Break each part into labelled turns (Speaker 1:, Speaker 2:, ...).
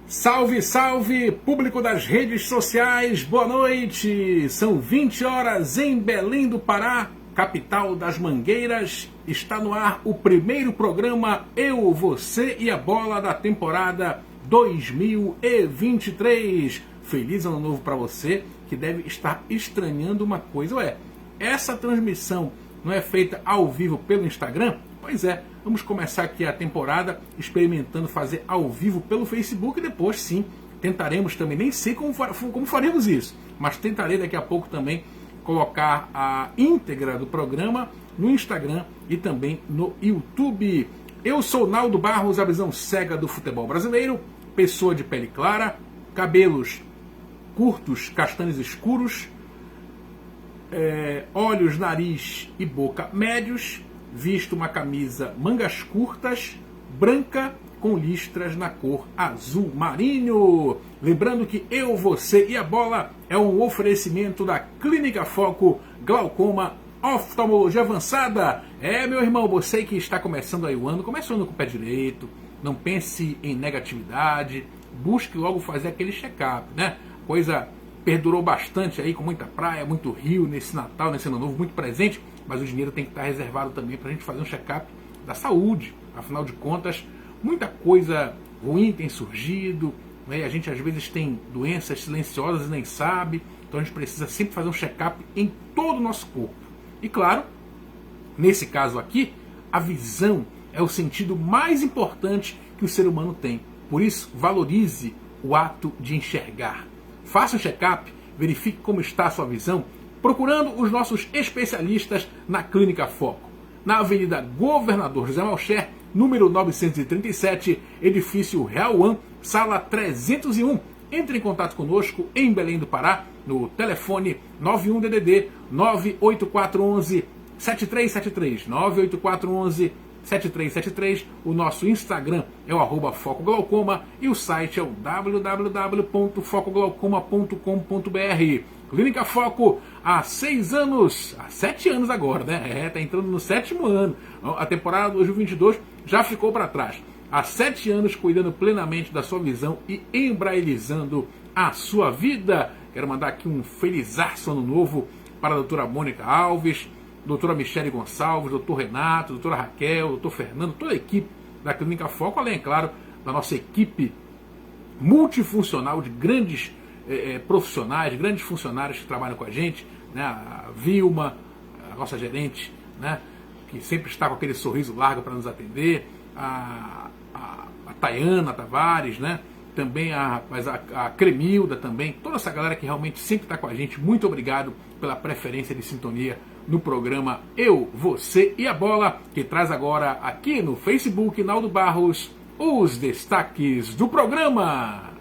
Speaker 1: Salve, salve, público das redes sociais, boa noite! São 20 horas em Belém do Pará, capital das Mangueiras. Está no ar o primeiro programa Eu, Você e a Bola da temporada 2023. Feliz ano novo para você que deve estar estranhando uma coisa. Essa transmissão não é feita ao vivo pelo Instagram? Pois é, vamos começar aqui a temporada experimentando fazer ao vivo pelo Facebook e depois sim, tentaremos também, nem sei como faremos isso, mas tentarei daqui a pouco também colocar a íntegra do programa no Instagram e também no YouTube. Eu sou Naldo Barros, a visão cega do futebol brasileiro, pessoa de pele clara, cabelos curtos, castanhos escuros, olhos, nariz e boca médios, visto uma camisa mangas curtas, branca, com listras na cor azul marinho. Lembrando que Eu, Você e a Bola é um oferecimento da Clínica Foco Glaucoma Oftalmologia Avançada. Meu irmão, você que está começando aí o ano, comece o ano com o pé direito, não pense em negatividade, busque logo fazer aquele check-up, né? Coisa perdurou bastante aí, com muita praia, muito rio nesse Natal, nesse Ano Novo, muito presente, mas o dinheiro tem que estar reservado também para a gente fazer um check-up da saúde. Afinal de contas, muita coisa ruim tem surgido, né? A gente às vezes tem doenças silenciosas e nem sabe, então a gente precisa sempre fazer um check-up em todo o nosso corpo. E claro, nesse caso aqui, a visão é o sentido mais importante que o ser humano tem. Por isso, valorize o ato de enxergar. Faça um check-up, verifique como está a sua visão, procurando os nossos especialistas na Clínica Foco. Na Avenida Governador José Malcher, número 937, edifício Real One, sala 301. Entre em contato conosco em Belém do Pará, no telefone 91DDD 98411 7373, 98411 7373, o nosso Instagram é o @Foco Glaucoma e o site é o www.focoglaucoma.com.br. Clínica Foco há 7 anos agora, né? Tá entrando no 7º ano. A temporada 2022 já ficou para trás. Há 7 anos cuidando plenamente da sua visão e embrailizando a sua vida. Quero mandar aqui um felizaço ano novo para a doutora Mônica Alves, doutora Michele Gonçalves, doutor Renato, doutora Raquel, doutor Fernando, toda a equipe da Clínica Foco, além, é claro, da nossa equipe multifuncional de grandes profissionais, grandes funcionários que trabalham com a gente, né? A Vilma, a nossa gerente, né? Que sempre está com aquele sorriso largo para nos atender, a Tayana Tavares, né? Também a Cremilda também, toda essa galera que realmente sempre está com a gente. Muito obrigado pela preferência de sintonia no programa Eu, Você e a Bola, que traz agora aqui no Facebook Naldo Barros os destaques do programa.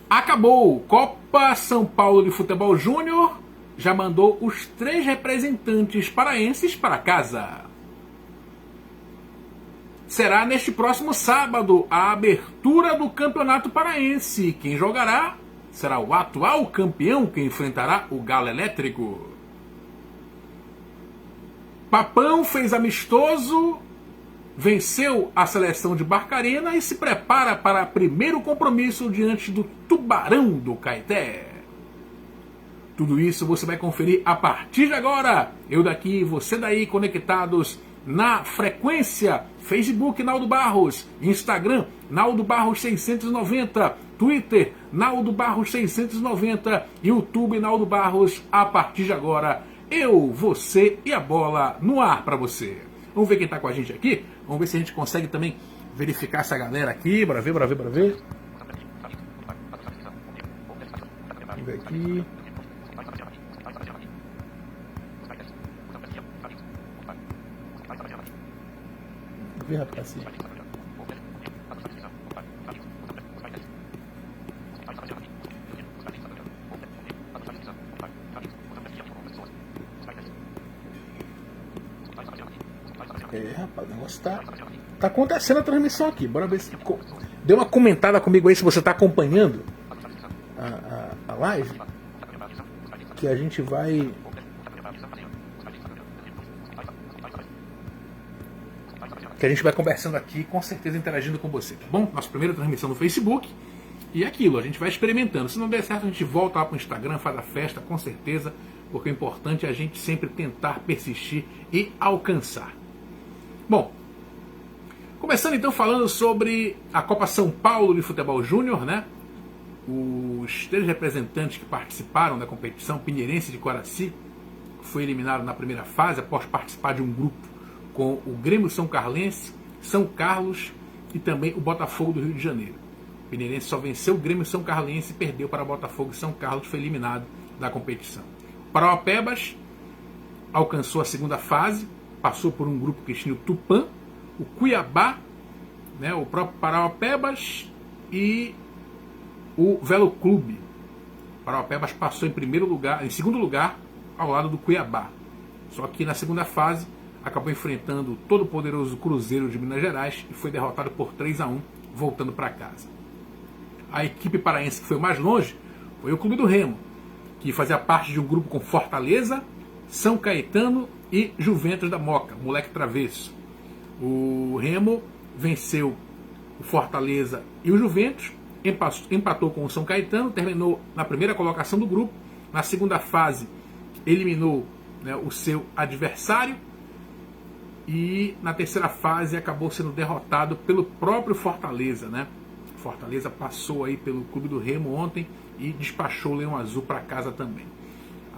Speaker 1: Acabou! Copa São Paulo de Futebol Júnior já mandou os 3 representantes paraenses para casa. Será neste próximo sábado a abertura do Campeonato Paraense. Quem jogará será o atual campeão que enfrentará o Galo Elétrico. Papão fez amistoso, venceu a seleção de Barcarena e se prepara para o primeiro compromisso diante do Tubarão do Caeté. Tudo isso você vai conferir a partir de agora. Eu daqui, você daí, conectados na frequência Facebook Naldo Barros, Instagram Naldo Barros 690, Twitter Naldo Barros 690, YouTube Naldo Barros. A partir de agora, Eu, Você e a Bola no ar para você. Vamos ver quem está com a gente aqui? Vamos ver se a gente consegue também verificar essa galera aqui. Bora ver. Vamos ver aqui. Vê, rapaz. Rapaz, o negócio tá acontecendo a transmissão aqui. Bora ver se. Dê uma comentada comigo aí se você está acompanhando a live. Que a gente vai. que a gente vai conversando aqui, com certeza interagindo com você, tá bom? Nossa primeira transmissão no Facebook. E é aquilo, a gente vai experimentando. Se não der certo, a gente volta lá para o Instagram, faz a festa, com certeza, porque o importante é a gente sempre tentar persistir e alcançar. Bom, começando então falando sobre a Copa São Paulo de Futebol Júnior, né? Os 3 representantes que participaram da competição, Pinheirense de Coraci, foi eliminado na primeira fase após participar de um grupo com o Grêmio São Carlense, São Carlos e também o Botafogo do Rio de Janeiro. O Pinheirense só venceu o Grêmio São Carlense e perdeu para Botafogo e São Carlos, foi eliminado da competição. O Parauapebas alcançou a segunda fase, passou por um grupo que tinha o Tupã, o Cuiabá, né, o próprio Parauapebas e o Velo Clube. O Parauapebas passou em segundo lugar, ao lado do Cuiabá. Só que na segunda fase acabou enfrentando o todo-poderoso Cruzeiro de Minas Gerais e foi derrotado por 3-1, voltando para casa. A equipe paraense que foi mais longe foi o Clube do Remo, que fazia parte de um grupo com Fortaleza, São Caetano e Juventus da Moca, moleque travesso. O Remo venceu o Fortaleza e o Juventus, empatou com o São Caetano, terminou na primeira colocação do grupo. Na segunda fase eliminou, né, o seu adversário, e na terceira fase acabou sendo derrotado pelo próprio Fortaleza, né? Fortaleza passou aí pelo Clube do Remo ontem e despachou o Leão Azul para casa também.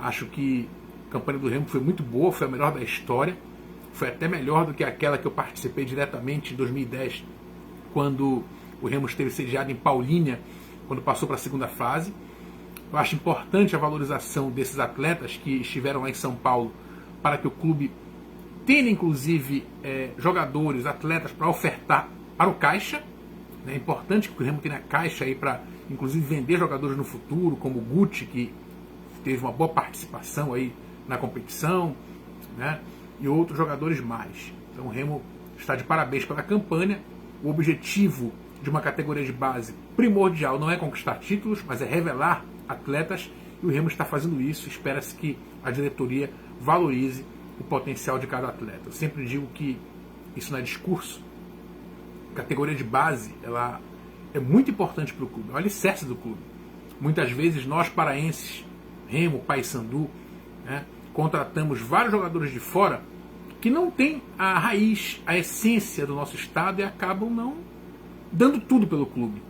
Speaker 1: Acho que a campanha do Remo foi muito boa, foi a melhor da história, foi até melhor do que aquela que eu participei diretamente em 2010, quando o Remo esteve sediado em Paulínia, quando passou para a segunda fase. Eu acho importante a valorização desses atletas que estiveram lá em São Paulo, para que o clube tenha, inclusive, jogadores, atletas para ofertar para o caixa. É importante que o Remo tenha caixa aí para, inclusive, vender jogadores no futuro, como o Guti, que teve uma boa participação aí na competição, né? E outros jogadores mais. Então o Remo está de parabéns pela campanha. O objetivo de uma categoria de base primordial não é conquistar títulos, mas é revelar atletas, e o Remo está fazendo isso. Espera-se que a diretoria valorize o potencial de cada atleta. Eu sempre digo que isso não é discurso. A categoria de base, ela é muito importante para o clube, é o alicerce do clube. Muitas vezes nós paraenses, Remo, Paysandu, né, contratamos vários jogadores de fora que não têm a raiz, a essência do nosso estado e acabam não dando tudo pelo clube.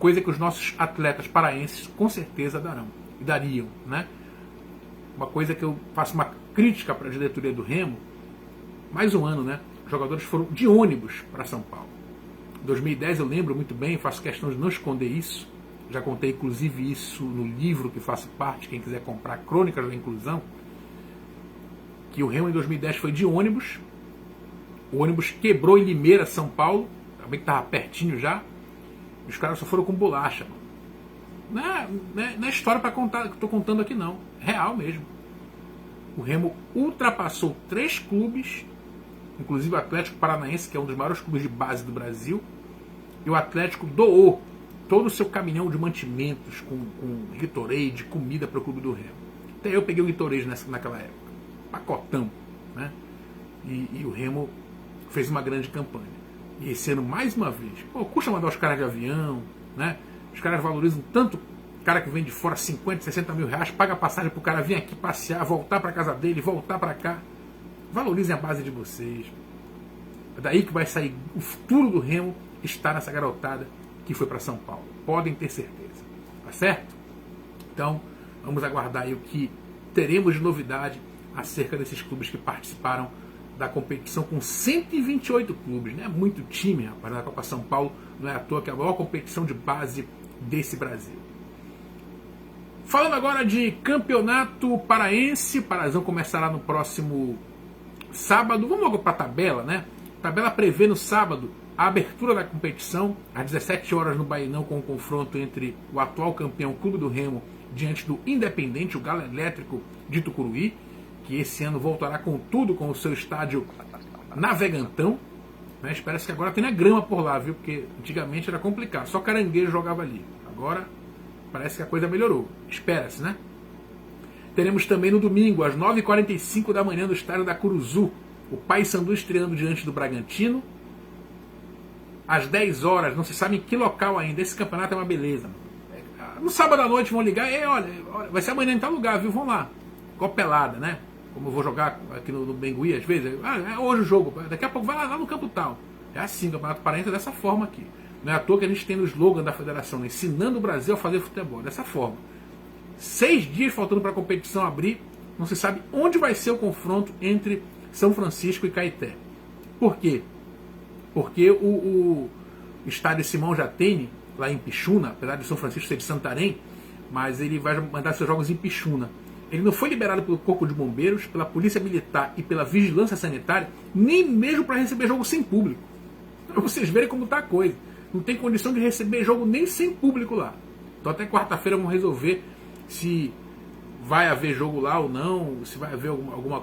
Speaker 1: Coisa que os nossos atletas paraenses com certeza darão e dariam, né? Uma coisa que eu faço uma crítica para a diretoria do Remo, mais um ano, né? Os jogadores foram de ônibus para São Paulo. Em 2010 eu lembro muito bem, faço questão de não esconder isso, já contei inclusive isso no livro que faço parte, quem quiser comprar, Crônicas da Inclusão, que o Remo em 2010 foi de ônibus, o ônibus quebrou em Limeira, São Paulo, também que estava pertinho já, e os caras só foram com bolacha, mano. Não é história para contar, que eu estou contando aqui não, é real mesmo. O Remo ultrapassou 3 clubes, inclusive o Atlético Paranaense, que é um dos maiores clubes de base do Brasil, e o Atlético doou todo o seu caminhão de mantimentos com Gatorade, comida para o clube do Remo. Até eu peguei o Gatorade naquela época, pacotão, né? E o Remo fez uma grande campanha. E esse ano, mais uma vez, custa mandar os caras de avião, né? Os caras valorizam tanto o cara que vem de fora, 50, 60 mil reais, paga passagem pro cara vir aqui passear, voltar para casa dele, voltar para cá. Valorizem a base de vocês. É daí que vai sair o futuro do Remo, está nessa garotada que foi para São Paulo. Podem ter certeza. Tá certo? Então, vamos aguardar aí o que teremos de novidade acerca desses clubes que participaram da competição, com 128 clubes, né? Muito time, rapaz, na Copa São Paulo. Não é à toa que é a maior competição de base desse Brasil. Falando agora de campeonato paraense, Parazão começará no próximo sábado. Vamos logo para a tabela, né? A tabela prevê no sábado a abertura da competição, às 17 horas no Bainão, com o confronto entre o atual campeão Clube do Remo diante do Independente, o Galo Elétrico de Tucuruí, que esse ano voltará com tudo, com o seu estádio Navegantão. Né? Espera-se que agora tenha grama por lá, viu? Porque antigamente era complicado, só caranguejo jogava ali. Agora parece que a coisa melhorou. Espera-se, né? Teremos também no domingo, às 9h45 da manhã, no estádio da Curuzu, o Paysandu estreando diante do Bragantino. às 10 horas, não se sabe em que local ainda. Esse campeonato é uma beleza. No sábado à noite vão ligar, olha, vai ser amanhã em tal lugar, viu? Vão lá. Copelada, né? Como eu vou jogar aqui no Bengui, às vezes, é hoje o jogo, daqui a pouco vai lá no campo tal. É assim, o Campeonato Paraense é dessa forma aqui. Não é à toa que a gente tem no slogan da federação, né? Ensinando o Brasil a fazer futebol, dessa forma. 6 dias faltando para a competição abrir, não se sabe onde vai ser o confronto entre São Francisco e Caeté. Por quê? Porque o estádio Simão Jatene, lá em Pixuna, apesar de São Francisco ser de Santarém, mas ele vai mandar seus jogos em Pixuna. Ele não foi liberado pelo Corpo de Bombeiros, pela Polícia Militar e pela Vigilância Sanitária, nem mesmo para receber jogo sem público. Para vocês verem como está a coisa. Não tem condição de receber jogo nem sem público lá. Então até quarta-feira vamos resolver se vai haver jogo lá ou não, se vai haver alguma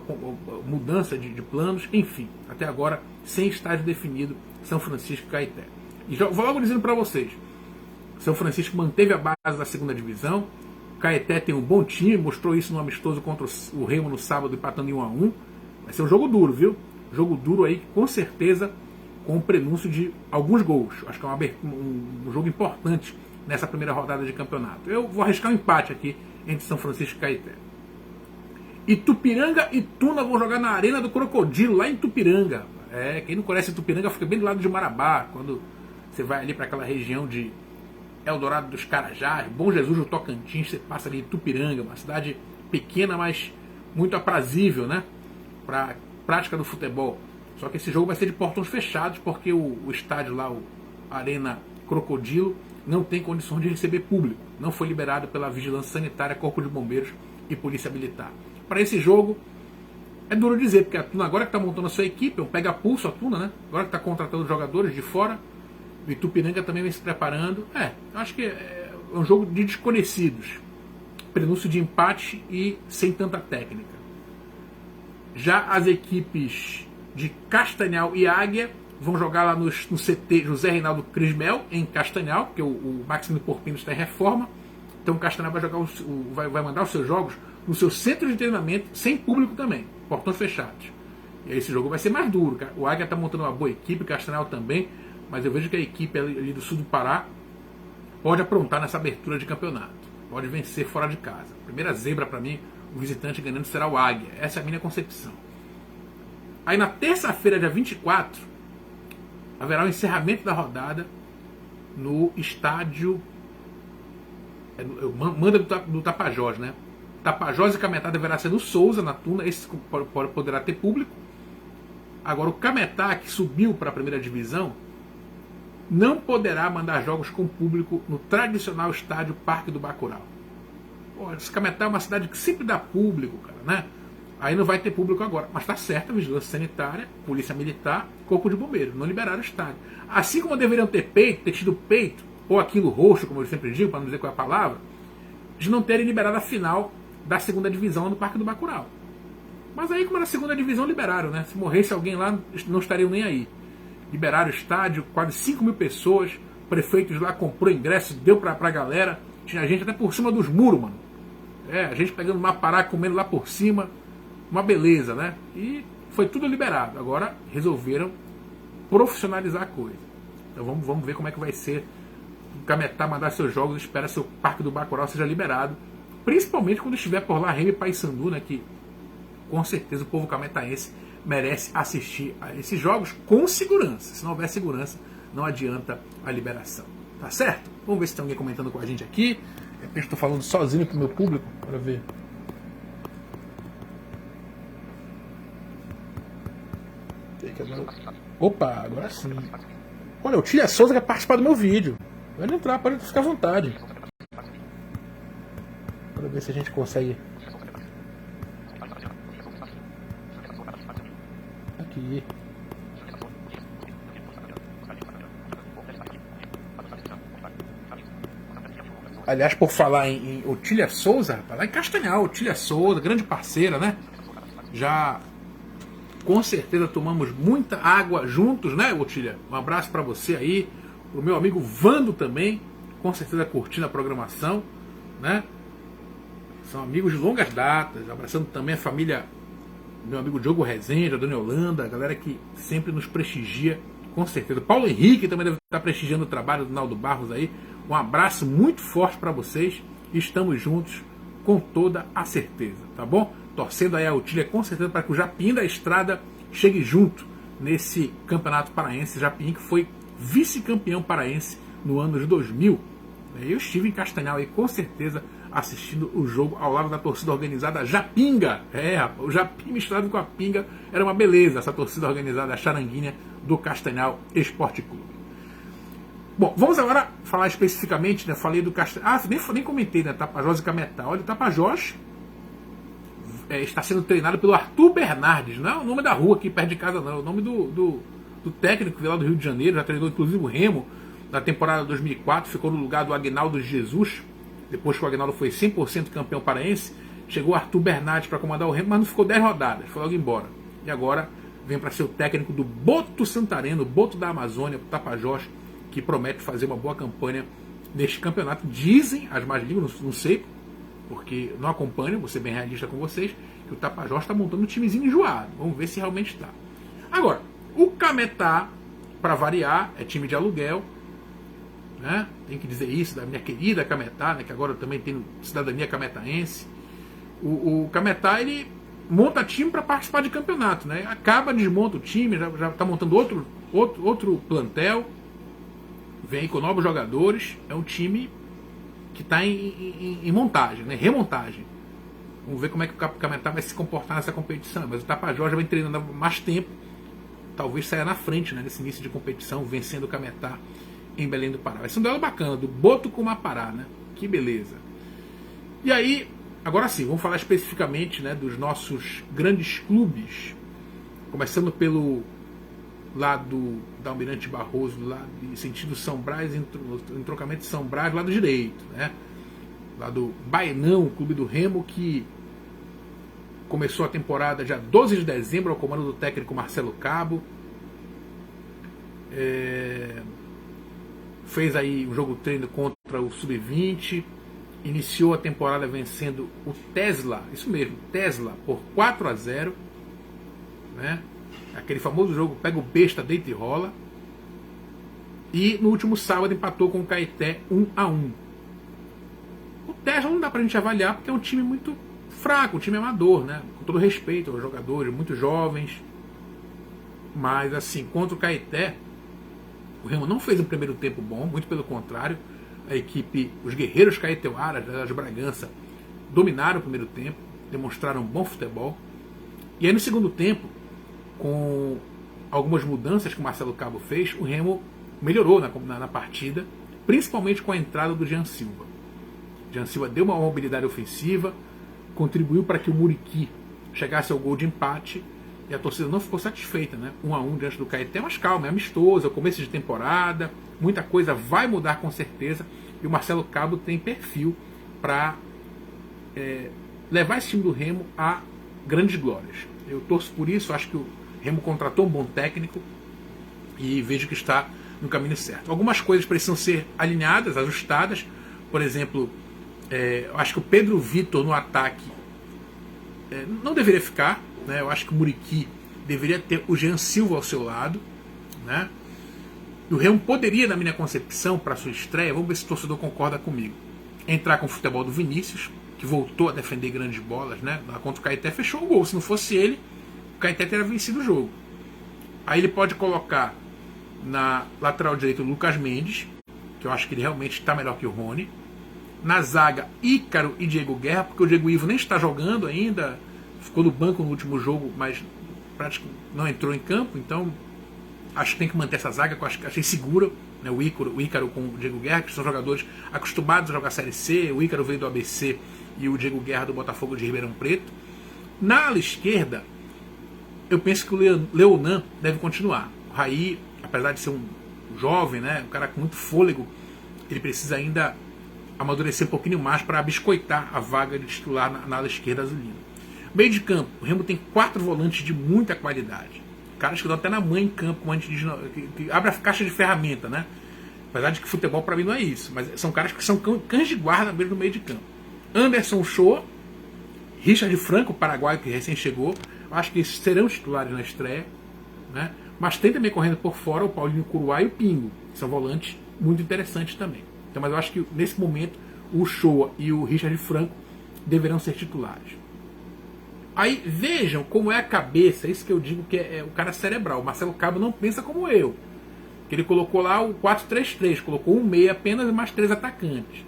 Speaker 1: mudança de planos, enfim. Até agora, sem estádio definido, São Francisco e Caeté. E já vou logo dizendo para vocês, São Francisco manteve a base da segunda divisão, Caeté tem um bom time, mostrou isso no amistoso contra o Remo no sábado, empatando em 1-1. Vai ser um jogo duro, viu? Jogo duro aí, com certeza, com o prenúncio de alguns gols. Acho que é um jogo importante nessa primeira rodada de campeonato. Eu vou arriscar um empate aqui entre São Francisco e Caeté. Itupiranga e Tuna vão jogar na Arena do Crocodilo, lá em Itupiranga. Quem não conhece Itupiranga fica bem do lado de Marabá, quando você vai ali para aquela região de Eldorado dos Carajás, Bom Jesus do Tocantins, você passa ali em Itupiranga, uma cidade pequena, mas muito aprazível, né, para prática do futebol. Só que esse jogo vai ser de portões fechados, porque o estádio lá, o Arena Crocodilo, não tem condições de receber público. Não foi liberado pela Vigilância Sanitária, Corpo de Bombeiros e Polícia Militar. Para esse jogo, é duro dizer, porque a Tuna agora que está montando a sua equipe, é um pega-pulso a Tuna, né? Agora que está contratando jogadores de fora, o Itupiranga também vem se preparando. Eu acho que é um jogo de desconhecidos. Prenúncio de empate e sem tanta técnica. Já as equipes de Castanhal e Águia vão jogar lá no CT José Reinaldo Crismel, em Castanhal, porque o Maximiliano Porpino está em reforma. Então o Castanhal vai, vai mandar os seus jogos no seu centro de treinamento, sem público também, portões fechados. E aí esse jogo vai ser mais duro. O Águia está montando uma boa equipe, o Castanhal também, mas eu vejo que a equipe ali do sul do Pará pode aprontar nessa abertura de campeonato. Pode vencer fora de casa. A primeira zebra para mim, o visitante ganhando será o Águia. Essa é a minha concepção. Aí na terça-feira, dia 24, haverá o encerramento da rodada no estádio Manda do Tapajós, né? Tapajós e Cametá deverá ser no Souza, na Tuna. Esse poderá ter público. Agora o Cametá, que subiu para a primeira divisão, não poderá mandar jogos com público no tradicional estádio Parque do Bacurau. Esse Cametá é uma cidade que sempre dá público, cara, né? Aí não vai ter público agora. Mas está certo, Vigilância Sanitária, Polícia Militar, Corpo de Bombeiros. Não liberaram o estádio. Assim como deveriam ter tido peito, ou aquilo roxo, como eu sempre digo, para não dizer qual é a palavra, de não terem liberado a final da segunda divisão no Parque do Bacurau. Mas aí, como era a segunda divisão, liberaram, né? Se morresse alguém lá, não estariam nem aí. Liberaram o estádio, quase 5 mil pessoas, prefeitos lá comprou ingresso, deu pra galera. Tinha gente até por cima dos muros, mano. A gente pegando Mapará, comendo lá por cima. Uma beleza, né? E foi tudo liberado. Agora resolveram profissionalizar a coisa. Então vamos ver como é que vai ser. O Cametá mandar seus jogos, espera que o Parque do Bacurau seja liberado. Principalmente quando estiver por lá Remo e Paysandu, né? Que com certeza o povo cametaense merece assistir a esses jogos com segurança. Se não houver segurança, não adianta a liberação. Tá certo? Vamos ver se tem alguém comentando com a gente aqui. De repente estou falando sozinho pro meu público. Para ver. Opa, agora sim. Olha, o Tília Souza quer participar do meu vídeo. Pode entrar, pode ficar à vontade. Para ver se a gente consegue. Aqui. Aliás, por falar em Otília Souza, rapaz, lá em Castanhal, Otília Souza, grande parceira, né? Já com certeza tomamos muita água juntos, né, Otília? Um abraço para você aí, o meu amigo Vando também, com certeza curtindo a programação, né? São amigos de longas datas, abraçando também a família, meu amigo Diogo Rezende, a dona Yolanda, a galera que sempre nos prestigia com certeza. Paulo Henrique também deve estar prestigiando o trabalho do Naldo Barros aí. Um abraço muito forte para vocês. Estamos juntos com toda a certeza, tá bom? Torcendo aí a Outilha com certeza para que o Japim da Estrada chegue junto nesse campeonato paraense. Japim que foi vice-campeão paraense no ano de 2000. Eu estive em Castanhal aí com certeza assistindo o jogo ao lado da torcida organizada Japinga. Rapaz, o Japim misturado com a Pinga era uma beleza, essa torcida organizada, a charanguinha do Castanhal Esporte Clube. Bom, vamos agora falar especificamente, né? Falei do Castanhal. Nem comentei, né? Tapajós e Cametá. Olha, o Tapajós está sendo treinado pelo Arthur Bernardes. Não é o nome da rua aqui perto de casa, não. É o nome do técnico que veio lá do Rio de Janeiro. Já treinou inclusive o Remo na temporada 2004. Ficou no lugar do Aguinaldo Jesus. Depois que o Aguinaldo foi 100% campeão paraense, chegou o Arthur Bernardes para comandar o Remo, mas não ficou 10 rodadas. Foi logo embora. E agora vem para ser o técnico do Boto Santareno, Boto da Amazônia, o Tapajós, que promete fazer uma boa campanha neste campeonato. Dizem as más línguas, não sei, porque não acompanho, vou ser bem realista com vocês, que o Tapajós está montando um timezinho enjoado. Vamos ver se realmente está. Agora, o Cametá, para variar, é time de aluguel, né? Tem que dizer isso da minha querida Cametá, né? Que agora eu também tenho cidadania cametaense. O Cametá, ele monta time para participar de campeonato, né? Acaba, desmonta o time, já está montando outro plantel, vem com novos jogadores. É um time que está em montagem, né? Remontagem. Vamos ver como é que o Cametá vai se comportar nessa competição. Mas o Tapajós já vem treinando há mais tempo, talvez saia na frente, né? Nesse início de competição, vencendo o Cametá em Belém do Pará. Vai ser um duelo bacana, do Boto com o Mapará, né? Que beleza. E aí, agora sim, vamos falar especificamente, né, dos nossos grandes clubes. Começando pelo lado da Almirante Barroso, lá de sentido São Brás, entrocamento de São Brás, lado direito, né? Lá do Baenão, o clube do Remo, que começou a temporada já 12 de dezembro, ao comando do técnico Marcelo Cabo. Fez aí um jogo treino contra o Sub-20, iniciou a temporada vencendo o Tesla, isso mesmo, Tesla, por 4-0, né? Aquele famoso jogo pega o besta, deita e rola. E no último sábado empatou com o Caeté 1-1. O Tesla não dá pra gente avaliar porque é um time muito fraco, um time amador, né? Com todo respeito aos jogadores, muito jovens. Mas assim, contra o Caeté, o Remo não fez um primeiro tempo bom, muito pelo contrário. A equipe, os guerreiros caeteuaras de Bragança, dominaram o primeiro tempo, demonstraram um bom futebol. E aí no segundo tempo, com algumas mudanças que o Marcelo Cabo fez, o Remo melhorou na partida, principalmente com a entrada do Jean Silva. Jean Silva deu uma mobilidade ofensiva, contribuiu para que o Muriqui chegasse ao gol de empate, e a torcida não ficou satisfeita, né? 1-1 diante do Caeté, mas calma, é amistoso, é o começo de temporada, muita coisa vai mudar com certeza, e o Marcelo Cabo tem perfil para levar esse time do Remo a grandes glórias. Eu torço por isso, acho que o Remo contratou um bom técnico e vejo que está no caminho certo. Algumas coisas precisam ser alinhadas, ajustadas. Por exemplo, eu acho que o Pedro Vitor no ataque não deveria ficar, né? Eu acho que o Muriqui deveria ter o Jean Silva ao seu lado, né? E o Remo poderia, na minha concepção, para sua estreia, vamos ver se o torcedor concorda comigo, entrar com o futebol do Vinícius, que voltou a defender grandes bolas, né? Contra o Caeté fechou o gol. Se não fosse ele, o Caeté teria vencido o jogo. Aí ele pode colocar na lateral direita o Lucas Mendes, que eu acho que ele realmente está melhor que o Rony. Na zaga, Ícaro e Diego Guerra, porque o Diego Ivo nem está jogando ainda, ficou no banco no último jogo, mas praticamente não entrou em campo, então acho que tem que manter essa zaga, que eu achei segura, né? O Ícaro com o Diego Guerra, que são jogadores acostumados a jogar Série C, o Ícaro veio do ABC e o Diego Guerra do Botafogo de Ribeirão Preto. Na ala esquerda, eu penso que o Leonan deve continuar. O Raí, apesar de ser um jovem, né, um cara com muito fôlego, ele precisa ainda amadurecer um pouquinho mais para biscoitar a vaga de titular na ala esquerda azulina. Meio de campo, o Remo tem 4 volantes de muita qualidade. Caras que dão até na mãe em campo, como a gente diz, que abre a caixa de ferramenta, né? Apesar de que futebol para mim não é isso, mas são caras que são cães de guarda mesmo no meio de campo. Anderson Shoa, Richard Franco, paraguaio que recém chegou, eu acho que eles serão titulares na estreia, né? Mas tem também correndo por fora o Paulinho Curuá e o Pingo, que são volantes muito interessantes também. Então, mas eu acho que nesse momento o Shoa e o Richard Franco deverão ser titulares. Aí vejam como é a cabeça, isso que eu digo que é o cara cerebral. O Marcelo Cabo não pensa como eu. Ele colocou lá o 4-3-3, colocou um meia apenas e mais 3 atacantes.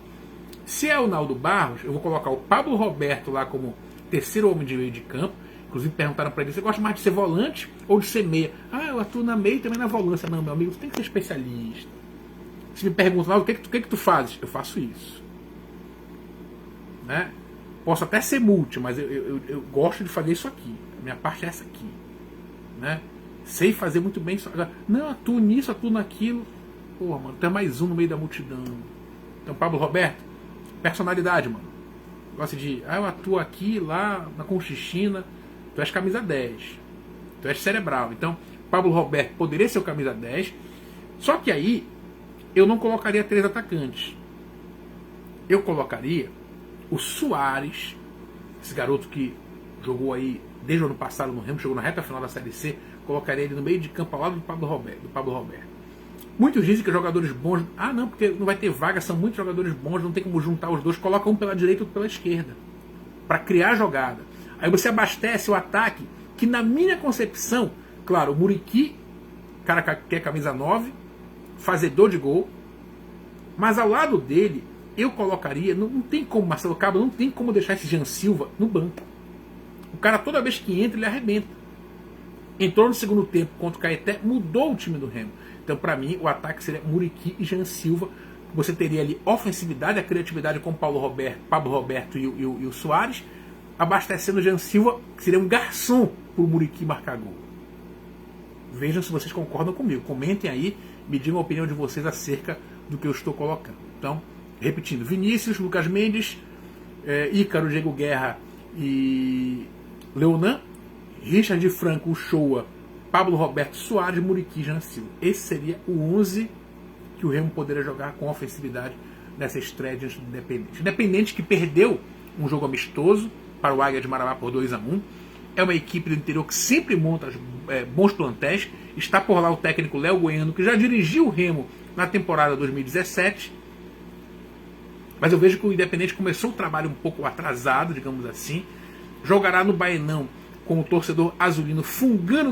Speaker 1: Se é o Naldo Barros, eu vou colocar o Pablo Roberto lá como terceiro homem de meio de campo. Inclusive perguntaram para ele, você gosta mais de ser volante ou de ser meia? Ah, eu atuo na meia e também na volância. Não, meu amigo, você tem que ser especialista. Se me perguntam, o que tu fazes? Eu faço isso. Né? Posso até ser multi, mas eu gosto de fazer isso aqui. A minha parte é essa aqui. Né? Sei fazer muito bem isso. Não, atuo nisso, atuo naquilo. Porra, mano, tem mais um no meio da multidão. Então, Pablo Roberto, personalidade, mano. Gosta de, eu atuo aqui, lá, na Conchichina. Tu és camisa 10. Tu és cerebral. Então, Pablo Roberto poderia ser o camisa 10. Só que aí, eu não colocaria 3 atacantes. Eu colocaria o Soares, esse garoto que jogou aí desde o ano passado no Remo, chegou na reta final da Série C, colocaria ele no meio de campo ao lado do Pablo Roberto. Muitos dizem que jogadores bons, não, porque não vai ter vaga, são muitos jogadores bons, não tem como juntar os dois, coloca um pela direita e outro pela esquerda, para criar jogada. Aí você abastece o ataque, que na minha concepção, claro, o Muriqui, cara que é camisa 9, fazedor de gol, mas ao lado dele, eu colocaria, não tem como, Marcelo Cabo, não tem como deixar esse Jean Silva no banco. O cara, toda vez que entra, ele arrebenta. Entrou no segundo tempo contra o Caeté, mudou o time do Remo. Então, para mim, o ataque seria Muriqui e Jean Silva. Você teria ali ofensividade, a criatividade com Pablo Roberto e o Soares, abastecendo o Jean Silva, que seria um garçom para o Muriqui marcar gol. Vejam se vocês concordam comigo. Comentem aí, me digam a opinião de vocês acerca do que eu estou colocando. Então, repetindo, Vinícius, Lucas Mendes, Ícaro, Diego Guerra e Leonan, Richard Franco, Uchoa, Pablo Roberto, Soares, Muriqui e Jean Silva. Esse seria o 11 que o Remo poderia jogar com ofensividade nessa estreia diante do Independente. Independente que perdeu um jogo amistoso para o Águia de Marabá por 2-1. É uma equipe do interior que sempre monta bons plantéis. Está por lá o técnico Léo Goiano, que já dirigiu o Remo na temporada 2017. Mas eu vejo que o Independente começou o trabalho um pouco atrasado, digamos assim. Jogará no Baenão com o torcedor azulino fungando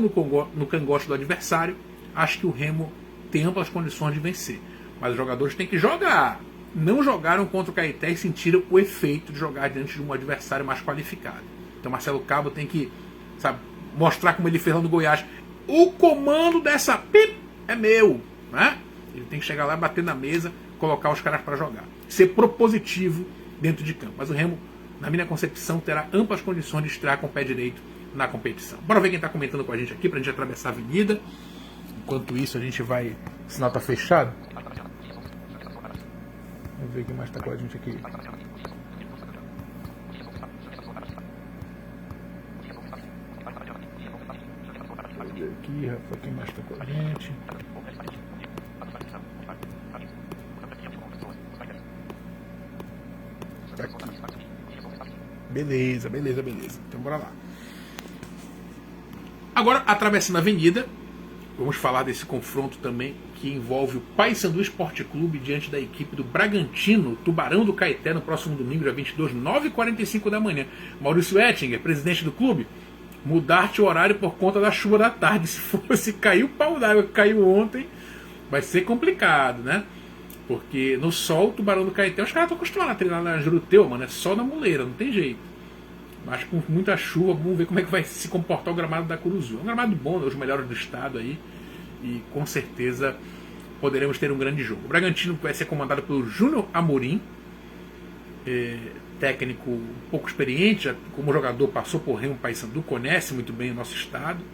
Speaker 1: no cangote do adversário. Acho que o Remo tem amplas condições de vencer. Mas os jogadores têm que jogar. Não jogaram contra o Caeté e sentiram o efeito de jogar diante de um adversário mais qualificado. Então Marcelo Cabo tem que, mostrar como ele fez lá no Goiás. O comando dessa pip é meu. Né? Ele tem que chegar lá, bater na mesa, colocar os caras para jogar. Ser propositivo dentro de campo. Mas o Remo, na minha concepção, terá amplas condições de estrear com o pé direito na competição. Bora ver quem está comentando com a gente aqui, para a gente atravessar a avenida. Enquanto isso, a gente vai... O sinal está fechado. Vamos ver quem mais está com a gente aqui. Aqui, Rafa, quem mais está com a gente? Tá aqui. Beleza. Então bora lá. Agora, atravessando a avenida, vamos falar desse confronto também que envolve o Paysandu Esporte Clube diante da equipe do Bragantino, Tubarão do Caeté, no próximo domingo, dia 22, 9h45 da manhã. Maurício Ettinger, presidente do clube, mudar-te o horário por conta da chuva da tarde. Se fosse cair o pau d'água que caiu ontem, vai ser complicado, né? Porque no sol, o Tubarão do Caeté, os caras estão acostumados a treinar na Juruteu, mano, é só na muleira, não tem jeito. Mas com muita chuva, vamos ver como é que vai se comportar o gramado da Curuzu. É um gramado bom, é os melhores do estado aí, e com certeza poderemos ter um grande jogo. O Bragantino vai ser comandado pelo Júnior Amorim, técnico um pouco experiente, já como jogador passou por Remo, Paysandu, conhece muito bem o nosso estado,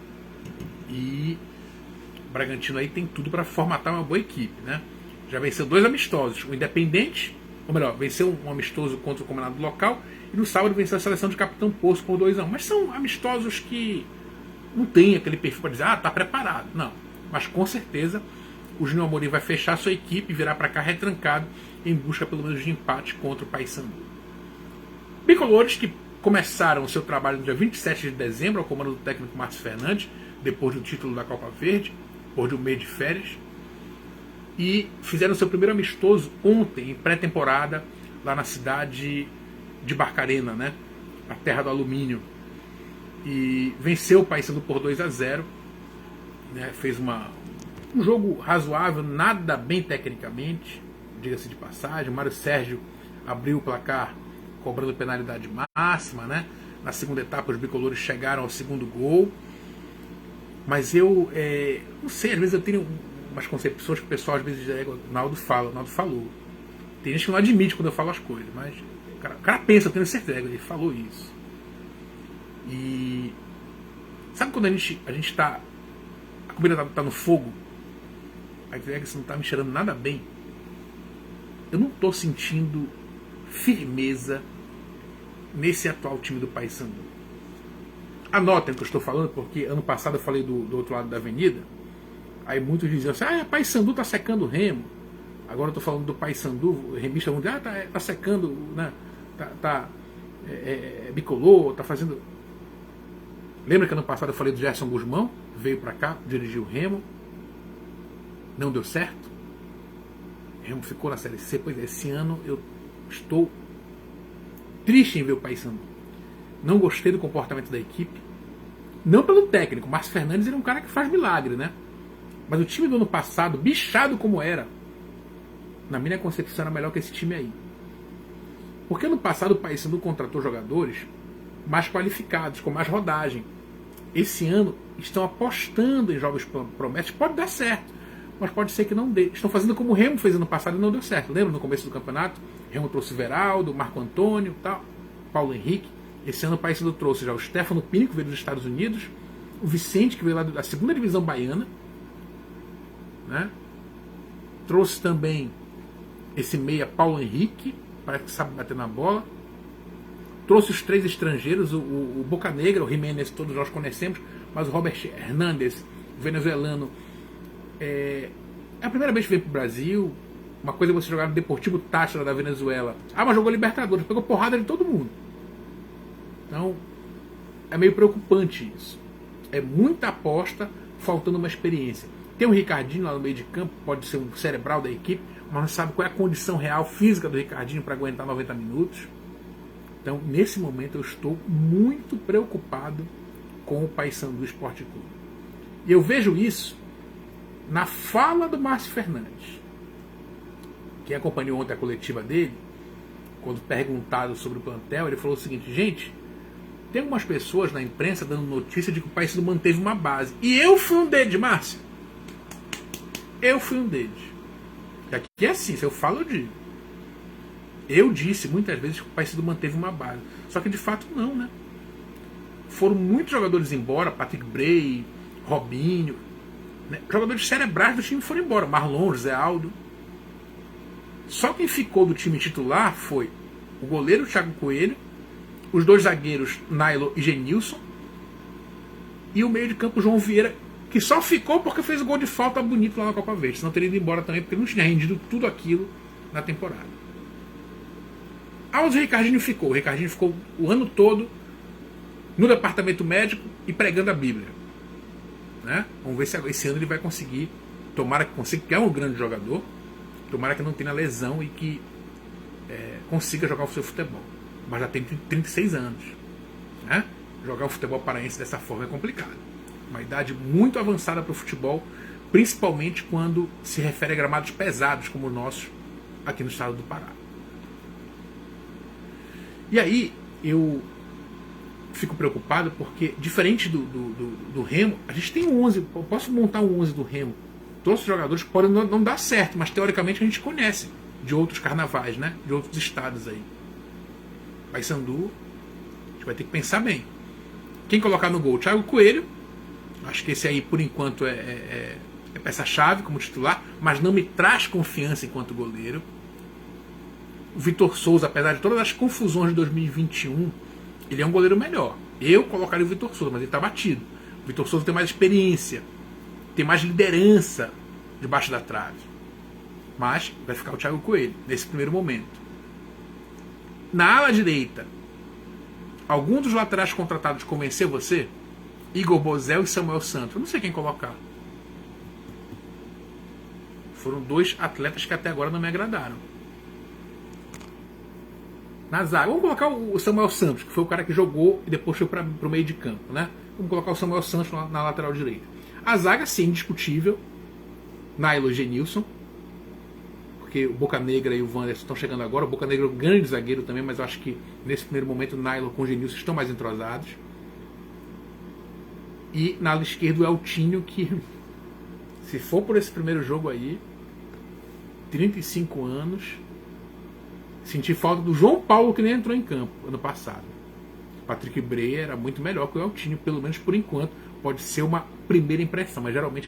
Speaker 1: e o Bragantino aí tem tudo para formatar uma boa equipe, né? Já venceu 2 amistosos, o Independente, ou melhor, venceu um amistoso contra o combinado local, e no sábado venceu a seleção de Capitão Poço por 2-1. Mas são amistosos que não tem aquele perfil para dizer, tá preparado. Não. Mas com certeza o Júnior Amorim vai fechar sua equipe e virar para cá retrancado em busca pelo menos de empate contra o Paysandu. Bicolores, que começaram o seu trabalho no dia 27 de dezembro, ao comando do técnico Márcio Fernandes, depois do título da Copa Verde, depois de um mês de férias. E fizeram seu primeiro amistoso ontem, em pré-temporada, lá na cidade de Barcarena, né? A terra do alumínio. E venceu o Paysandu por 2-0. Né? Fez um jogo razoável, nada bem tecnicamente, diga-se de passagem. O Mário Sérgio abriu o placar cobrando penalidade máxima, né? Na segunda etapa os bicolores chegaram ao segundo gol. Mas eu não sei, às vezes eu tenho umas concepções que o pessoal às vezes diz, o Naldo falou. Tem gente que não admite quando eu falo as coisas, mas o cara pensa, eu tenho certeza, ele falou isso. E sabe quando a gente tá, a comida tá no fogo, aí você não tá me cheirando nada bem? Eu não tô sentindo firmeza nesse atual time do Paysandu. Anotem o que eu estou falando, porque ano passado eu falei do outro lado da avenida. Aí muitos diziam assim, Paysandu tá secando o Remo. Agora eu tô falando do Paysandu, o remista vão dizer, tá secando, né? Bicolor, tá fazendo... Lembra que ano passado eu falei do Gerson Guzmão? Veio para cá, dirigiu o Remo. Não deu certo. O Remo ficou na Série C. Pois é, esse ano eu estou triste em ver o Paysandu. Não gostei do comportamento da equipe. Não pelo técnico. O Márcio Fernandes ele é um cara que faz milagre, né? Mas o time do ano passado, bichado como era, na minha concepção era melhor que esse time aí. Porque ano passado o Paysandu contratou jogadores mais qualificados, com mais rodagem. Esse ano estão apostando em jovens promessas. Pode dar certo, mas pode ser que não dê. Estão fazendo como o Remo fez ano passado e não deu certo. Lembra no começo do campeonato? O Remo trouxe Veraldo, Marco Antônio, tal, Paulo Henrique. Esse ano o Paysandu trouxe já o Stefano Pini, que veio dos Estados Unidos, o Vicente, que veio lá da segunda divisão baiana, né? Trouxe também esse meia Paulo Henrique, parece que sabe bater na bola. Trouxe os 3 estrangeiros, o Boca Negra, o Jiménez, todos nós conhecemos, mas o Robert Hernandes, venezuelano, é a primeira vez que veio para o Brasil. Uma coisa é você jogar no Deportivo Táchira da Venezuela. Mas jogou Libertadores, pegou porrada de todo mundo. Então, é meio preocupante isso. É muita aposta, faltando uma experiência. Tem o Ricardinho lá no meio de campo, pode ser um cerebral da equipe, mas não sabe qual é a condição real física do Ricardinho para aguentar 90 minutos. Então, nesse momento, eu estou muito preocupado com o Paysandu Esporte Clube. E eu vejo isso na fala do Márcio Fernandes. Quem acompanhou ontem a coletiva dele, quando perguntado sobre o plantel, ele falou o seguinte: gente, tem algumas pessoas na imprensa dando notícia de que o Paysandu manteve uma base. E eu fui um deles, Márcio. Eu fui um deles. E aqui é assim, se eu falo, eu digo. Eu disse muitas vezes que o Paysandu manteve uma base. Só que de fato não, né? Foram muitos jogadores embora, Patrick Bray, Robinho, né? Jogadores cerebrais do time foram embora. Marlon, José Aldo. Só quem ficou do time titular foi o goleiro Thiago Coelho, os 2 zagueiros Nailo e Genilson, e o meio de campo João Vieira, que só ficou porque fez o gol de falta bonito lá na Copa Verde. Senão teria ido embora também, porque não tinha rendido tudo aquilo na temporada. O Ricardinho ficou. O Ricardinho ficou o ano todo no departamento médico e pregando a Bíblia. Né? Vamos ver se esse ano ele vai conseguir. Tomara que consiga, que é um grande jogador. Tomara que não tenha lesão e que consiga jogar o seu futebol. Mas já tem 36 anos. Né? Jogar o futebol paraense dessa forma é complicado. Uma idade muito avançada para o futebol, principalmente quando se refere a gramados pesados como o nosso aqui no estado do Pará. E aí eu fico preocupado porque, diferente do Remo, a gente tem um 11, eu posso montar um 11 do Remo. Todos os jogadores que podem não dar certo, mas teoricamente a gente conhece de outros carnavais, né? De outros estados aí. Paysandu, a gente vai ter que pensar bem. Quem colocar no gol? Thiago Coelho. Acho que esse aí, por enquanto, é peça-chave como titular, mas não me traz confiança enquanto goleiro. O Vitor Souza, apesar de todas as confusões de 2021, ele é um goleiro melhor. Eu colocaria o Vitor Souza, mas ele está batido. O Vitor Souza tem mais experiência, tem mais liderança debaixo da trave. Mas vai ficar o Thiago Coelho, nesse primeiro momento. Na ala direita, Algum dos laterais contratados convenceu você? Igor Bozel e Samuel Santos. Eu não sei quem colocar. Foram 2 atletas que até agora não me agradaram. Na zaga, vamos colocar o Samuel Santos, que foi o cara que jogou e depois foi para o meio de campo, né? Vamos colocar o Samuel Santos na lateral direita. A zaga, sim, indiscutível. Nailo e Genilson. Porque o Boca Negra e o Wanderson estão chegando agora. O Boca Negra é um grande zagueiro também, mas eu acho que nesse primeiro momento o Nailo com o Genilson estão mais entrosados. E na ala esquerda o Eltinho, que se for por esse primeiro jogo aí, 35 anos, senti falta do João Paulo, que nem entrou em campo ano passado. Patrick Breyer era muito melhor que o Eltinho, pelo menos por enquanto. Pode ser uma primeira impressão, mas geralmente...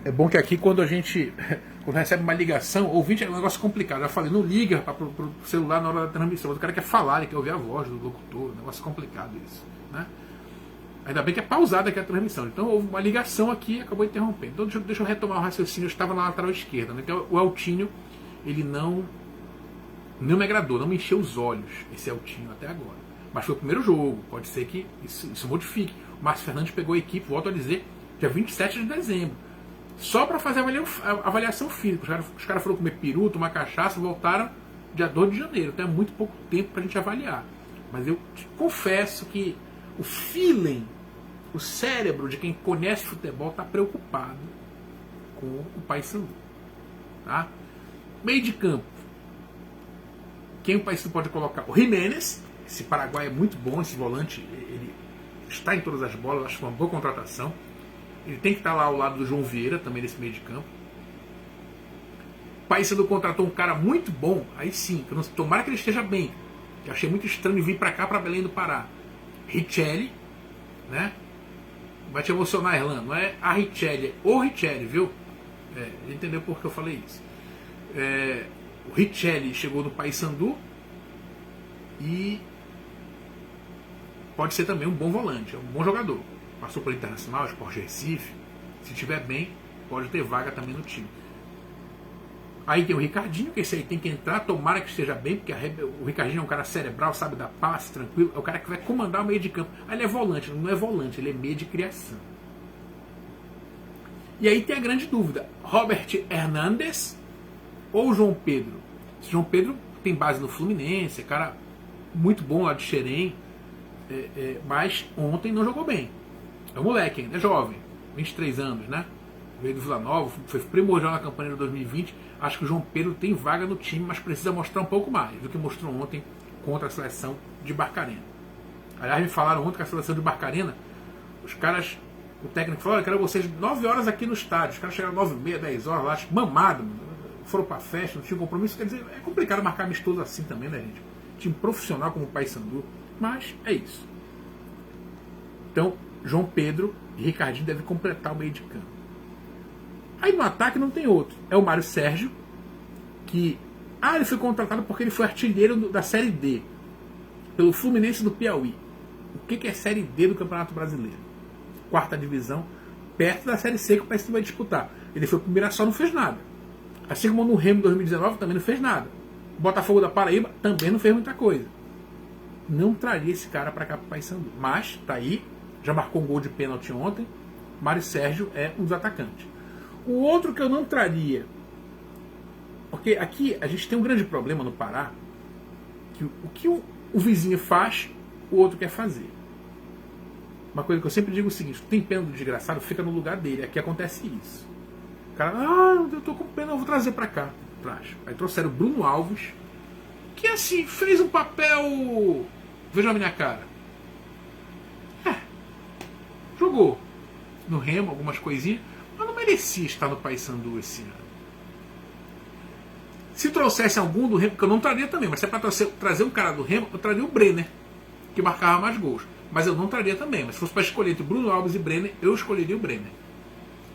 Speaker 1: É bom que aqui quando recebe uma ligação, ouvinte é um negócio complicado. Eu já falei, não liga pro celular na hora da transmissão. O cara quer falar, ele quer ouvir a voz do locutor. Um negócio complicado isso, né? Ainda bem que é pausada aqui a transmissão. Então houve uma ligação aqui e acabou interrompendo. Então deixa eu retomar o raciocínio. Eu estava na lateral esquerda, né? Então o Eltinho, ele não me agradou, não me encheu os olhos, esse Eltinho até agora. Mas foi o primeiro jogo, pode ser que isso modifique. O Márcio Fernandes pegou a equipe, volto a dizer, dia 27 de dezembro. Só para fazer a avaliação física. Os caras foram comer peru, tomar cachaça, voltaram dia 2 de janeiro. Então é muito pouco tempo para a gente avaliar. Mas eu te confesso que o feeling, o cérebro de quem conhece futebol está preocupado com o Paysandu. Tá? Meio de campo. Quem o Paysandu pode colocar? O Jiménez. Esse paraguai é muito bom, esse volante. Ele está em todas as bolas, acho que é uma boa contratação. Ele tem que estar lá ao lado do João Vieira, também nesse meio de campo. O Paysandu contratou um cara muito bom, aí sim, tomara que ele esteja bem. Eu achei muito estranho vir para cá, para Belém do Pará. Richelli, né? Vai te emocionar, Erlan. Não é a Richelli, é o Richelli, viu? Ele entendeu por que eu falei isso. O Richelli chegou no Paysandu e pode ser também um bom volante, é um bom jogador. Passou pelo Internacional, Sport Recife. Se estiver bem, pode ter vaga também no time. Aí tem o Ricardinho, que esse aí tem que entrar, tomara que esteja bem, porque o Ricardinho é um cara cerebral, sabe dar passe, tranquilo, é o cara que vai comandar o meio de campo. Aí ele é volante, não é volante, ele é meio de criação. E aí tem a grande dúvida, Robert Hernandes ou João Pedro? Esse João Pedro tem base no Fluminense, é cara muito bom lá de Xerém, mas ontem não jogou bem. É um moleque ainda, é jovem, 23 anos, né? Veio do Vila Nova, foi primordial na campanha de 2020. Acho que o João Pedro tem vaga no time, mas precisa mostrar um pouco mais do que mostrou ontem contra a seleção de Barcarena. Aliás, me falaram ontem que a seleção de Barcarena, os caras, o técnico falou, eu quero vocês 9 horas aqui no estádio. Os caras chegaram 9h30, 10 horas lá, mamado, foram pra festa, não tinham compromisso. Quer dizer, é complicado marcar amistoso assim também, né, gente? Time profissional como o Paysandu, mas é isso. Então, João Pedro e Ricardinho devem completar o meio de campo. Aí no ataque não tem outro. É o Mário Sérgio, que ele foi contratado porque ele foi artilheiro da Série D, pelo Fluminense do Piauí. O que é Série D do Campeonato Brasileiro? 4ª divisão, perto da Série C que o Paysandu vai disputar. Ele foi pro Mirassol, não fez nada. Assim como no Remo 2019 também não fez nada. O Botafogo da Paraíba também não fez muita coisa. Não traria esse cara para cá pro Paysandu. Mas tá aí, já marcou um gol de pênalti ontem. Mário Sérgio é um dos atacantes. O outro que eu não traria, porque aqui a gente tem um grande problema no Pará, que o que o vizinho faz, o outro quer fazer. Uma coisa que eu sempre digo é o seguinte, tem pena do desgraçado, fica no lugar dele. Aqui acontece isso. O cara, eu tô com pena, eu vou trazer pra cá. Traz. Aí trouxeram o Bruno Alves, que assim, fez um papel... Veja a minha cara. Jogou no Remo, algumas coisinhas, mas não merecia estar no Paysandu esse ano. Se trouxesse algum do Remo, que eu não traria também, mas se é para trazer um cara do Remo, eu traria o Brenner, que marcava mais gols. Mas eu não traria também. Mas se fosse para escolher entre Bruno Alves e Brenner, eu escolheria o Brenner.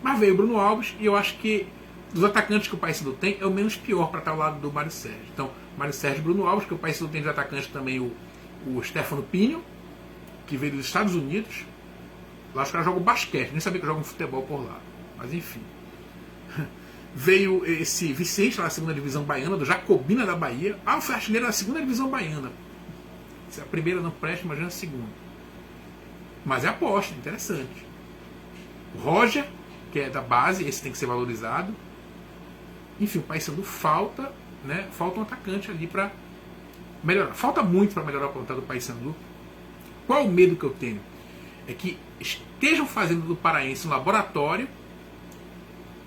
Speaker 1: Mas veio o Bruno Alves e eu acho que dos atacantes que o Paysandu tem, é o menos pior para estar ao lado do Mário Sérgio. Então, Mário Sérgio e Bruno Alves, que o Paysandu tem de atacante também o Stefano Pinho, que veio dos Estados Unidos. Lá os caras jogam basquete, nem sabia que jogam futebol por lá. Mas enfim. Veio esse Vicente lá da segunda divisão baiana, do Jacobina da Bahia. Ah, foi artilheiro da segunda divisão baiana. Se a primeira não presta, imagina a segunda. Mas é aposta, interessante. O Roger, que é da base, esse tem que ser valorizado. Enfim, o Paysandu falta, né? Falta um atacante ali para melhorar. Falta muito para melhorar o contrato do Paysandu. Qual o medo que eu tenho? É que estejam fazendo do Paraense um laboratório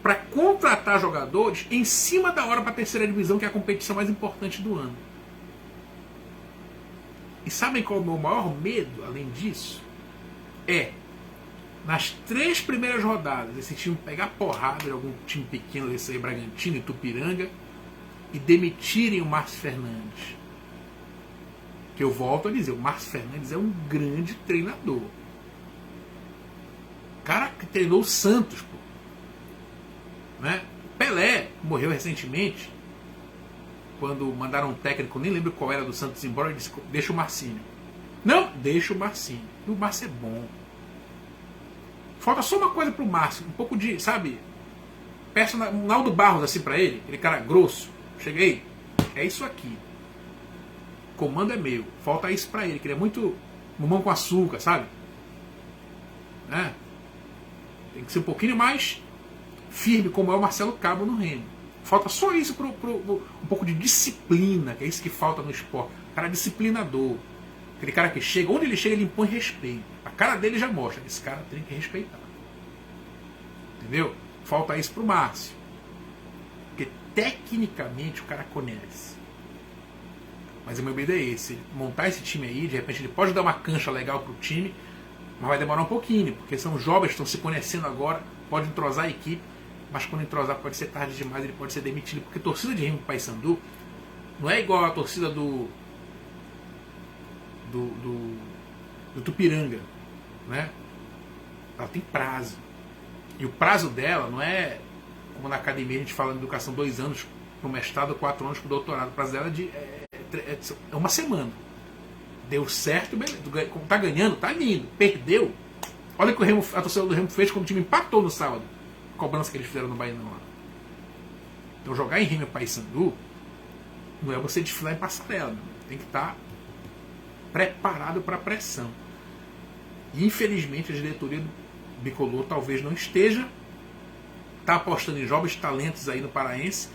Speaker 1: para contratar jogadores em cima da hora para a terceira divisão, que é a competição mais importante do ano. E sabem qual é o meu maior medo, além disso? É, nas 3 primeiras rodadas, esse time pegar porrada de algum time pequeno, desse aí, Bragantino e Tupiranga, e demitirem o Márcio Fernandes. Que eu volto a dizer, o Márcio Fernandes é um grande treinador. O cara que treinou o Santos, pô. Né? Pelé morreu recentemente, quando mandaram um técnico, nem lembro qual era, do Santos embora, ele disse, deixa o Marcinho. Não, deixa o Marcinho. E o Márcio é bom. Falta só uma coisa pro Márcio, um pouco de, sabe, peça um Naldo Barros assim pra ele, aquele cara grosso. Cheguei, é isso aqui. O comando é meu. Falta isso pra ele, que ele é muito mamão com açúcar, sabe? Né? Tem que ser um pouquinho mais firme, como é o Marcelo Cabo no Remo. Falta só isso um pouco de disciplina, que é isso que falta no esporte. O cara disciplinador. Aquele cara que chega, onde ele chega, ele impõe respeito. A cara dele já mostra, esse cara tem que respeitar. Entendeu? Falta isso pro Márcio. Porque tecnicamente o cara conhece. Mas o meu medo é esse. Montar esse time aí, de repente ele pode dar uma cancha legal pro time, mas vai demorar um pouquinho, porque são jovens que estão se conhecendo agora, pode entrosar a equipe, mas quando entrosar pode ser tarde demais, ele pode ser demitido, porque a torcida de Remo Paysandu não é igual a torcida do Tupiranga, né? Ela tem prazo, e o prazo dela não é como na academia a gente fala em educação 2 anos para o mestrado, 4 anos para o doutorado. O prazo dela é uma semana. Deu certo, beleza. Tá ganhando, tá lindo. Perdeu, olha o que a torcida do Remo fez quando o time empatou no sábado, a cobrança que eles fizeram no Bainão lá. Então jogar em Remo Paysandu não é você desfilar em passarela, tem que estar preparado para a pressão. E infelizmente a diretoria do Bicolor talvez não esteja, está apostando em jovens talentos aí no Paraense,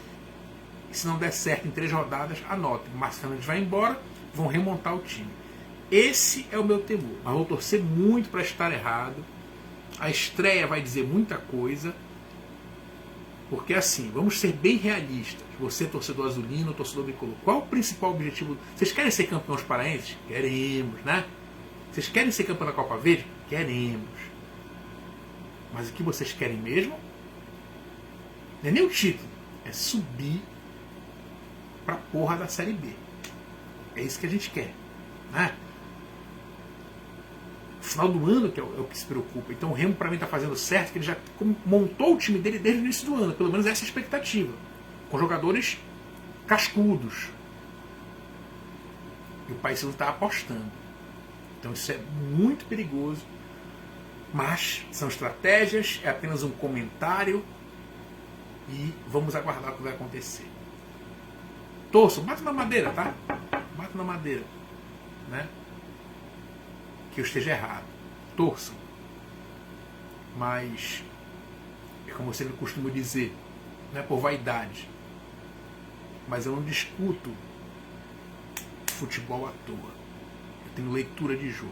Speaker 1: e se não der certo em 3 rodadas, anotem, o Márcio Fernandes vai embora, vão remontar o time. Esse é o meu temor, mas vou torcer muito para estar errado. A estreia vai dizer muita coisa, porque assim, vamos ser bem realistas. Você, torcedor azulino, torcedor bicolor, qual o principal objetivo? Vocês querem ser campeões paraenses? Queremos, né? Vocês querem ser campeão da Copa Verde? Queremos. Mas o que vocês querem mesmo não é nem o título, é subir pra porra da Série B. É isso que a gente quer, né? Final do ano que é o que se preocupa. Então o Remo para mim está fazendo certo, que ele já montou o time dele desde o início do ano, pelo menos essa é a expectativa, com jogadores cascudos, e o Paysandu está apostando. Então isso é muito perigoso, mas são estratégias, é apenas um comentário e vamos aguardar o que vai acontecer. Torçam, bata na madeira, tá? Bata na madeira, né? Que eu esteja errado. Torçam. Mas, é como eu sempre costumo dizer, não é por vaidade, mas eu não discuto futebol à toa. Eu tenho leitura de jogo.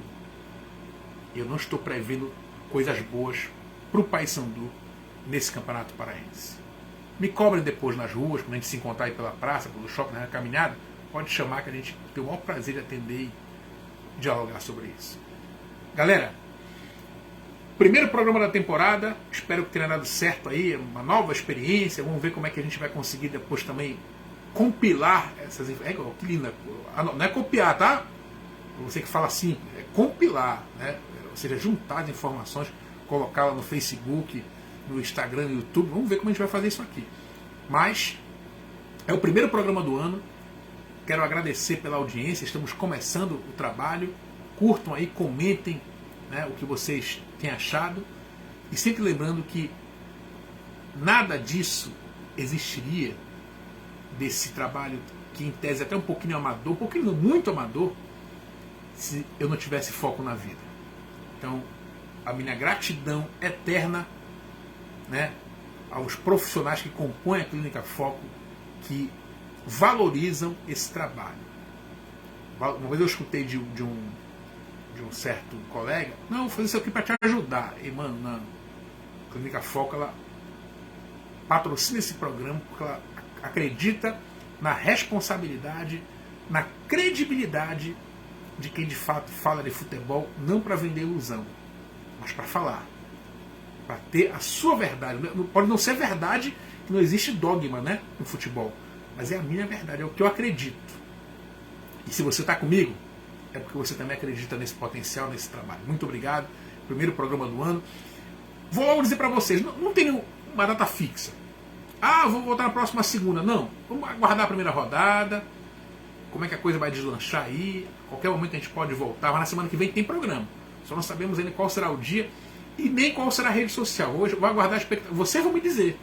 Speaker 1: Eu não estou prevendo coisas boas para o Paysandu nesse Campeonato Paraense. Me cobrem depois nas ruas, quando a gente se encontrar aí pela praça, pelo shopping, na caminhada, pode chamar que a gente tem o maior prazer de atender e dialogar sobre isso. Galera, primeiro programa da temporada, espero que tenha dado certo aí, uma nova experiência, vamos ver como é que a gente vai conseguir depois também compilar essas informações. Que linda, não é copiar, tá? Você que fala assim, é compilar, né? Ou seja, juntar as informações, colocá-la no Facebook, no Instagram, no YouTube, vamos ver como a gente vai fazer isso aqui. Mas é o primeiro programa do ano, quero agradecer pela audiência, estamos começando o trabalho. Curtam aí, comentem, né, o que vocês têm achado. E sempre lembrando que nada disso existiria desse trabalho que em tese é até um pouquinho amador, um pouquinho muito amador, se eu não tivesse foco na vida. Então, a minha gratidão eterna, né, aos profissionais que compõem a Clínica Foco, que valorizam esse trabalho. Uma vez eu escutei de um certo colega: não, vou fazer isso aqui para te ajudar. E, mano, não. A Clínica Foco, ela patrocina esse programa porque ela acredita na responsabilidade, na credibilidade de quem de fato fala de futebol, não para vender ilusão, mas para falar, para ter a sua verdade. Pode não ser verdade, que não existe dogma, né, no futebol, mas é a minha verdade, é o que eu acredito. E se você está comigo, é porque você também acredita nesse potencial, nesse trabalho. Muito obrigado. Primeiro programa do ano. Vou logo dizer para vocês, não tenho uma data fixa. Ah, vou voltar na próxima segunda. Não, vamos aguardar a primeira rodada, como é que a coisa vai deslanchar aí. A qualquer momento a gente pode voltar, mas na semana que vem tem programa. Só não sabemos ainda qual será o dia e nem qual será a rede social. Hoje eu vou aguardar a expectativa. Vocês vão me dizer.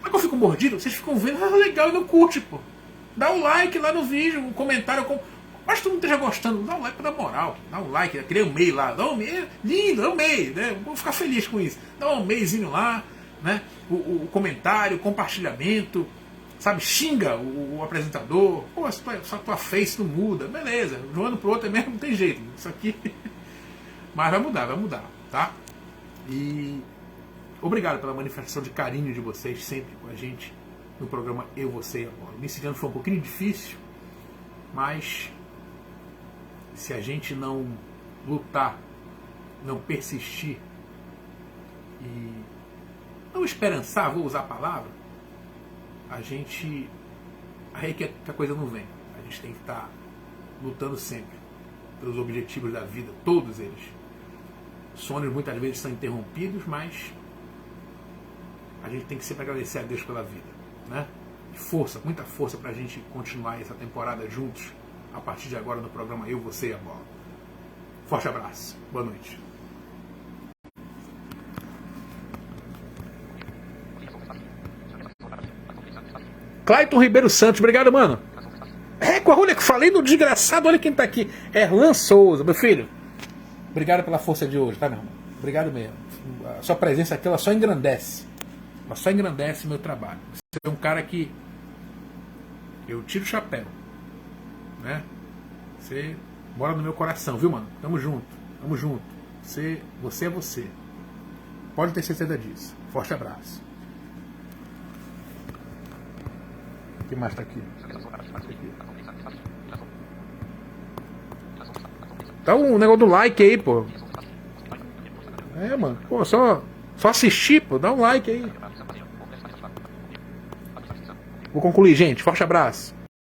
Speaker 1: Mas que eu fico mordido, vocês ficam vendo, legal, e não curte, pô. Dá um like lá no vídeo, um comentário. Mas tu não esteja gostando, dá um like para dar moral. Dá um like, criei um MEI lá. Dá um MEI, lindo, dá um MEI, né? Vou ficar feliz com isso. Dá um MEIzinho lá, né? O comentário, o compartilhamento, sabe? Xinga o apresentador. Pô, só tua face não muda. Beleza, de um ano pro outro mesmo não tem jeito. Isso aqui. Mas vai mudar, tá? E obrigado pela manifestação de carinho de vocês sempre com a gente no programa Eu, Você e a Bola. Nesse ano foi um pouquinho difícil, mas se a gente não lutar, não persistir e não esperançar, vou usar a palavra, aí que a coisa não vem. A gente tem que estar lutando sempre pelos objetivos da vida, todos eles. Sonhos muitas vezes são interrompidos, mas a gente tem que sempre agradecer a Deus pela vida, né? E força, muita força para a gente continuar essa temporada juntos a partir de agora no programa Eu, Você e a Bola. Forte abraço, boa noite. Clayton Ribeiro Santos, obrigado, mano. Olha que falei no desgraçado, olha quem tá aqui. Erlan Souza, meu filho. Obrigado pela força de hoje, tá, meu irmão? Obrigado mesmo. A sua presença aqui, ela só engrandece. Ela só engrandece o meu trabalho. Você é um cara que eu tiro o chapéu, né? Você mora no meu coração, viu, mano? Tamo junto, tamo junto. Você é você. Pode ter certeza disso. Forte abraço. O que mais tá aqui? Tá um negócio do like aí, pô. É, mano. Pô, só assistir, pô. Dá um like aí. Vou concluir, gente. Forte abraço.